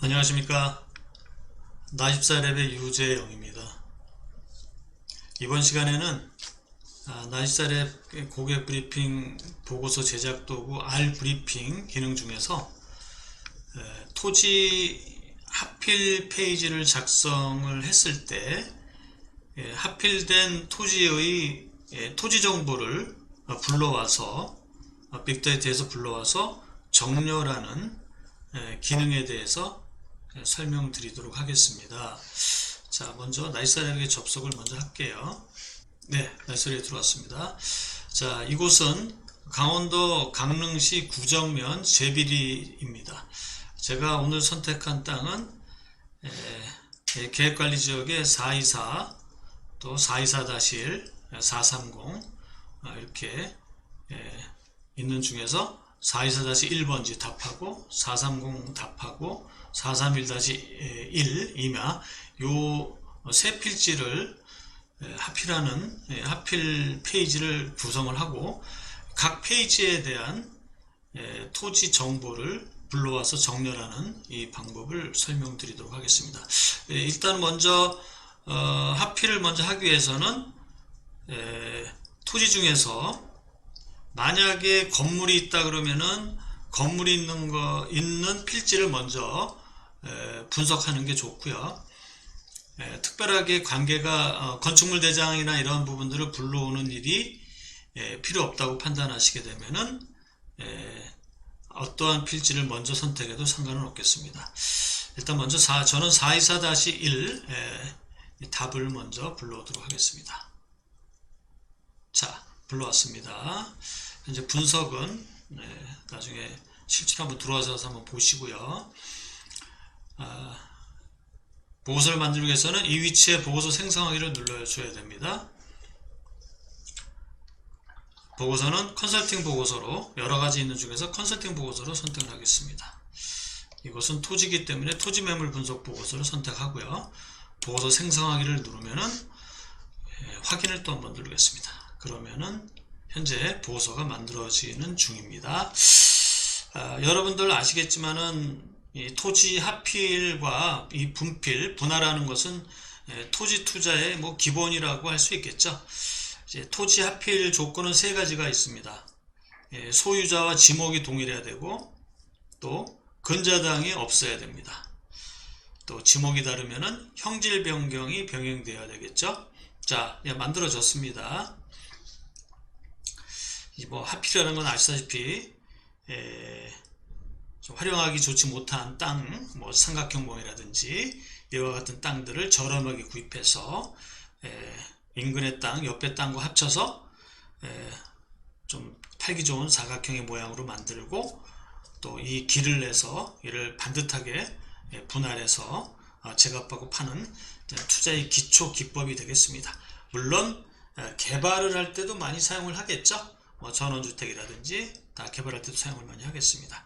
안녕하십니까. 나14랩의 유재영입니다. 이번 시간에는 나14랩 고객 브리핑 보고서 제작 도구 R 브리핑 기능 중에서 토지 하필 페이지를 작성을 했을 때 하필된 토지의 토지 정보를 불러와서 빅데이터에서 불러와서 정렬하는 기능에 대해서 설명드리도록 하겠습니다. 자, 먼저 나이스랩에 접속을 먼저 할게요. 네, 나이스랩에 들어왔습니다. 자, 이곳은 강원도 강릉시 구정면 제비리입니다. 제가 오늘 선택한 땅은 계획관리지역의 424, 또 424-1, 430 이렇게 있는 중에서 424-1번지 답하고 430 답하고 431-1 임야 요 세 필지를 하필하는 하필 페이지를 구성을 하고 각 페이지에 대한 토지 정보를 불러와서 정렬하는 이 방법을 설명드리도록 하겠습니다. 일단 먼저 하필을 먼저 하기 위해서는 토지 중에서 만약에 건물이 있다 그러면은 건물이 있는 필지를 먼저 분석하는 게 좋고요. 특별하게 관계가 건축물 대장이나 이런 부분들을 불러오는 일이 필요 없다고 판단하시게 되면은 어떠한 필지를 먼저 선택해도 상관은 없겠습니다. 일단 먼저 저는 424-1 답을 먼저 불러오도록 하겠습니다. 자, 불러왔습니다. 현재 분석은 나중에 실제로 한번 들어와서 한번 보시고요. 보고서를 만들기 위해서는 이 위치에 보고서 생성하기를 눌러줘야 됩니다. 보고서는 컨설팅 보고서로 여러가지 있는 중에서 컨설팅 보고서로 선택을 하겠습니다. 이것은 토지이기 때문에 토지 매물 분석 보고서를 선택하고요. 보고서 생성하기를 누르면은 확인을 또 한번 누르겠습니다. 그러면은 현재 보고서가 만들어지는 중입니다. 여러분들 아시겠지만은 이 토지 하필과 이 분필, 분할하는 것은 토지 투자의 기본이라고 할 수 있겠죠. 이제 토지 하필 조건은 세 가지가 있습니다. 소유자와 지목이 동일해야 되고, 또 근저당이 없어야 됩니다. 또 지목이 다르면은 형질 변경이 병행되어야 되겠죠. 자, 만들어졌습니다. 하필이라는 건 아시다시피 활용하기 좋지 못한 땅, 삼각형봉이라든지 이와 같은 땅들을 저렴하게 구입해서 인근의 땅, 옆의 땅과 합쳐서 좀 팔기 좋은 사각형의 모양으로 만들고, 또 이 길을 내서 이를 반듯하게 분할해서 제값받고 파는 투자의 기초 기법이 되겠습니다. 물론 개발을 할 때도 많이 사용을 하겠죠. 전원주택이라든지 다 개발할 때도 사용을 많이 하겠습니다.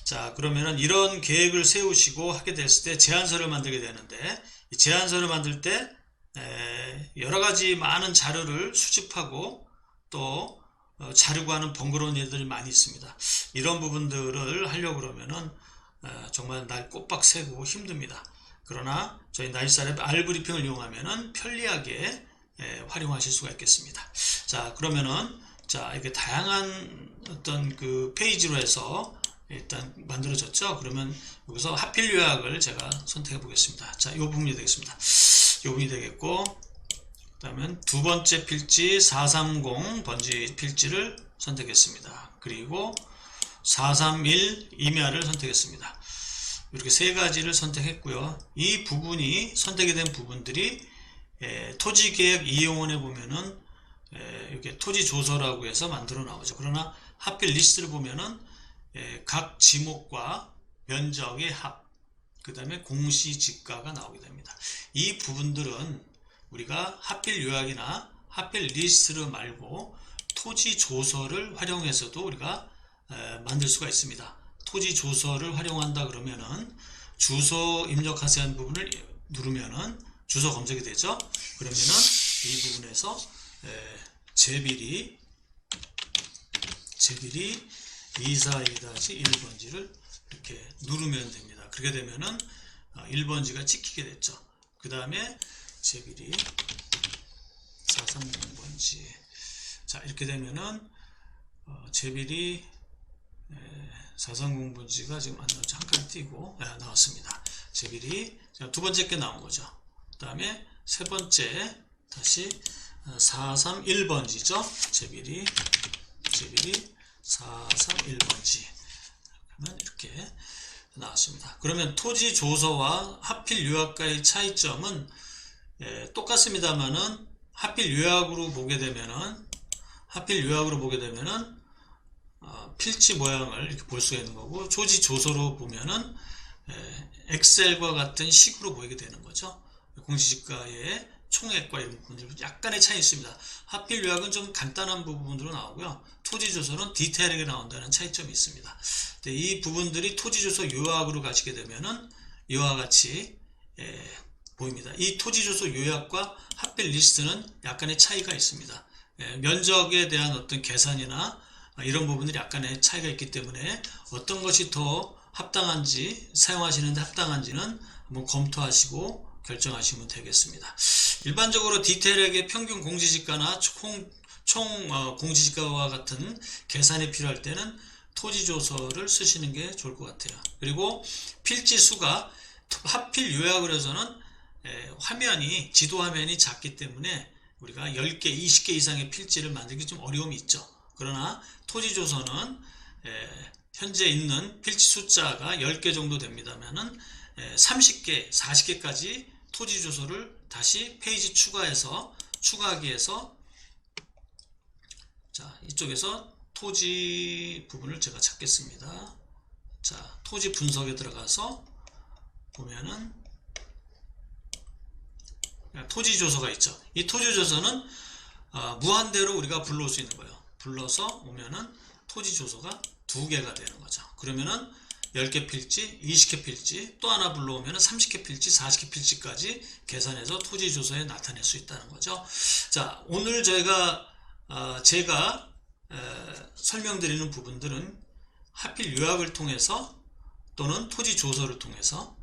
자, 그러면은 이런 계획을 세우시고 하게 됐을 때 제안서를 만들게 되는데, 이 제안서를 만들 때 여러가지 많은 자료를 수집하고 또 자료가 하는 번거로운 일들이 많이 있습니다. 이런 부분들을 하려고 그러면은 정말 날 꼬박 새고 힘듭니다. 그러나 저희 나이스랩 R 브리핑을 이용하면은 편리하게 활용하실 수가 있겠습니다. 자, 그러면은 이렇게 다양한 어떤 그 페이지로 해서 일단 만들어졌죠. 그러면 여기서 하필 요약을 제가 선택해 보겠습니다. 자, 이 부분이 되겠습니다. 이 부분이 되겠고, 그 다음에 두 번째 필지 430 번지 필지를 선택했습니다. 그리고 431 임야를 선택했습니다. 이렇게 세 가지를 선택했고요. 이 부분이 선택이 된 부분들이 토지계획 이용원에 보면은 이렇게 토지 조서라고 해서 만들어 나오죠. 그러나 하필 리스트를 보면은 각 지목과 면적의 합, 그 다음에 공시지가가 나오게 됩니다. 이 부분들은 우리가 하필 요약이나 하필 리스트를 말고 토지 조서를 활용해서도 우리가 만들 수가 있습니다. 토지 조서를 활용한다 그러면은 주소 입력하세요 하는 부분을 누르면은 주소 검색이 되죠. 그러면은 이 부분에서 제비리 242-1번지를 이렇게 누르면 됩니다. 그렇게 되면은 1번지가 찍히게 됐죠. 그 다음에 제비리 430번지. 자, 이렇게 되면은 제비리 430번지가 지금 안 나왔죠. 한 칸 띄고 나왔습니다. 제비리 두 번째 게 나온 거죠. 그 다음에 세 번째 다시 431번지죠. 제비리 431번지. 그러면 이렇게 나왔습니다. 그러면 토지 조서와 하필 요약과의 차이점은 똑같습니다만은 하필 요약으로 보게 되면은 필지 모양을 이렇게 볼 수가 있는 거고, 토지 조서로 보면은 엑셀과 같은 식으로 보이게 되는 거죠. 공시지가의 총액과 이런 부분들 약간의 차이 있습니다. 하필 요약은 좀 간단한 부분으로 나오고요. 토지조서는 디테일하게 나온다는 차이점이 있습니다. 이 부분들이 토지조서 요약으로 가시게 되면은 이와 같이 보입니다. 이 토지조서 요약과 하필 리스트는 약간의 차이가 있습니다. 면적에 대한 어떤 계산이나 이런 부분들이 약간의 차이가 있기 때문에 어떤 것이 더 합당한지, 사용하시는데 합당한지는 한번 검토하시고 결정하시면 되겠습니다. 일반적으로 디테일하게 평균 공시지가나 총 공시지가와 같은 계산이 필요할 때는 토지조서를 쓰시는 게 좋을 것 같아요. 그리고 필지 수가 하필 요약을 해서는 지도 화면이 작기 때문에 우리가 10개, 20개 이상의 필지를 만들기 좀 어려움이 있죠. 그러나 토지조서는 현재 있는 필지 숫자가 10개 정도 됩니다면은 30개, 40개까지 토지조서를 다시 페이지 추가하기 위해서 자, 이쪽에서 토지 부분을 제가 찾겠습니다. 자, 토지 분석에 들어가서 보면은 토지조서가 있죠. 이 토지조서는 무한대로 우리가 불러올 수 있는 거예요. 불러서 오면은 토지조서가 2개가 되는 거죠. 그러면은 10개 필지, 20개 필지, 또 하나 불러오면 30개 필지, 40개 필지까지 계산해서 토지조서에 나타낼 수 있다는 거죠. 자, 오늘 제가 설명드리는 부분들은 하필 요약을 통해서 또는 토지조서를 통해서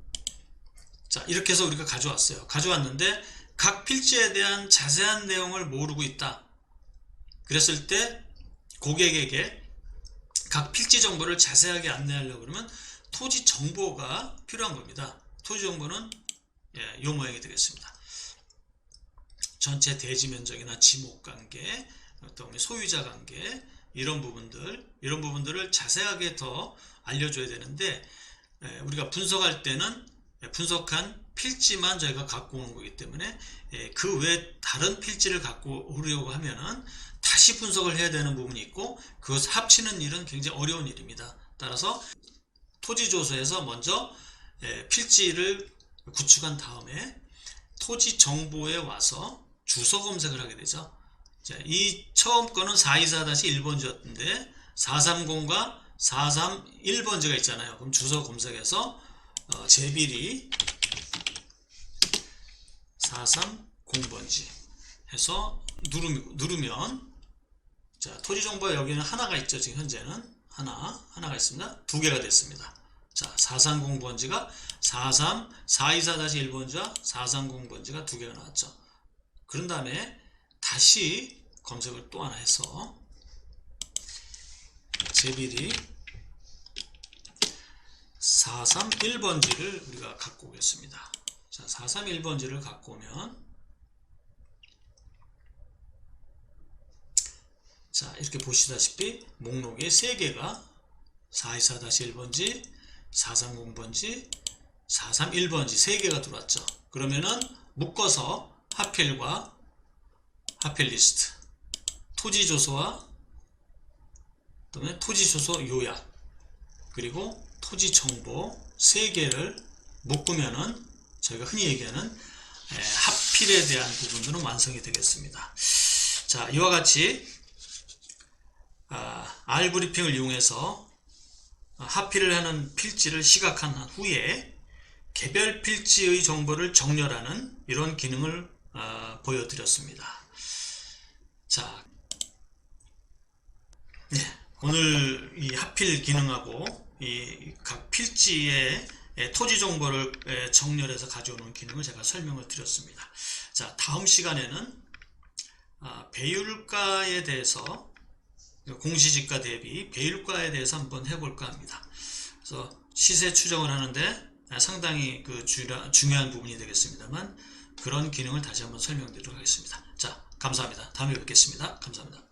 자, 이렇게 해서 우리가 가져왔는데 각 필지에 대한 자세한 내용을 모르고 있다. 그랬을 때 고객에게 각 필지 정보를 자세하게 안내하려고 그러면 토지 정보가 필요한 겁니다. 토지 정보는 이 모양이 되겠습니다. 전체 대지 면적이나 지목 관계, 또 소유자 관계, 이런 부분들을 자세하게 더 알려줘야 되는데, 우리가 분석할 때는 분석한 필지만 저희가 갖고 오는 거기 때문에 그 외 다른 필지를 갖고 오려고 하면은 다시 분석을 해야 되는 부분이 있고, 그것을 합치는 일은 굉장히 어려운 일입니다. 따라서 토지조서에서 먼저 필지를 구축한 다음에 토지 정보에 와서 주소 검색을 하게 되죠. 자, 이 처음 거는 424-1번지였는데 430과 431번지가 있잖아요. 그럼 주소 검색해서 제비리 430번지 해서 누르면 자, 토지 정보가 여기는 하나가 있죠. 지금 현재는 하나가 있습니다. 2개가 됐습니다. 자, 430번지가 424-1번지와 430번지가 2개가 나왔죠. 그런 다음에 다시 검색을 또 하나 해서 제비리 431번지를 우리가 갖고 오겠습니다. 자, 431번지를 갖고 오면 자, 이렇게 보시다시피 목록에 3개가 424-1번지, 430번지, 431번지 3개가 들어왔죠. 그러면은 묶어서 하필과 하필 리스트, 토지조서와 그다음에 토지조서 요약, 그리고 토지정보 3개를 묶으면은 저희가 흔히 얘기하는 하필에 대한 부분들은 완성이 되겠습니다. 자, 이와 같이 R 브리핑을 이용해서 하필을 하는 필지를 시각한 후에 개별 필지의 정보를 정렬하는 이런 기능을 보여드렸습니다. 자, 오늘 이 합필 기능하고 이 각 필지의 토지 정보를 정렬해서 가져오는 기능을 제가 설명을 드렸습니다. 자, 다음 시간에는 배율가에 대해서, 공시지가 대비 배율가에 대해서 한번 해볼까 합니다. 그래서 시세 추정을 하는데 상당히 중요한 부분이 되겠습니다만, 그런 기능을 다시 한번 설명드리도록 하겠습니다. 자, 감사합니다. 다음에 뵙겠습니다. 감사합니다.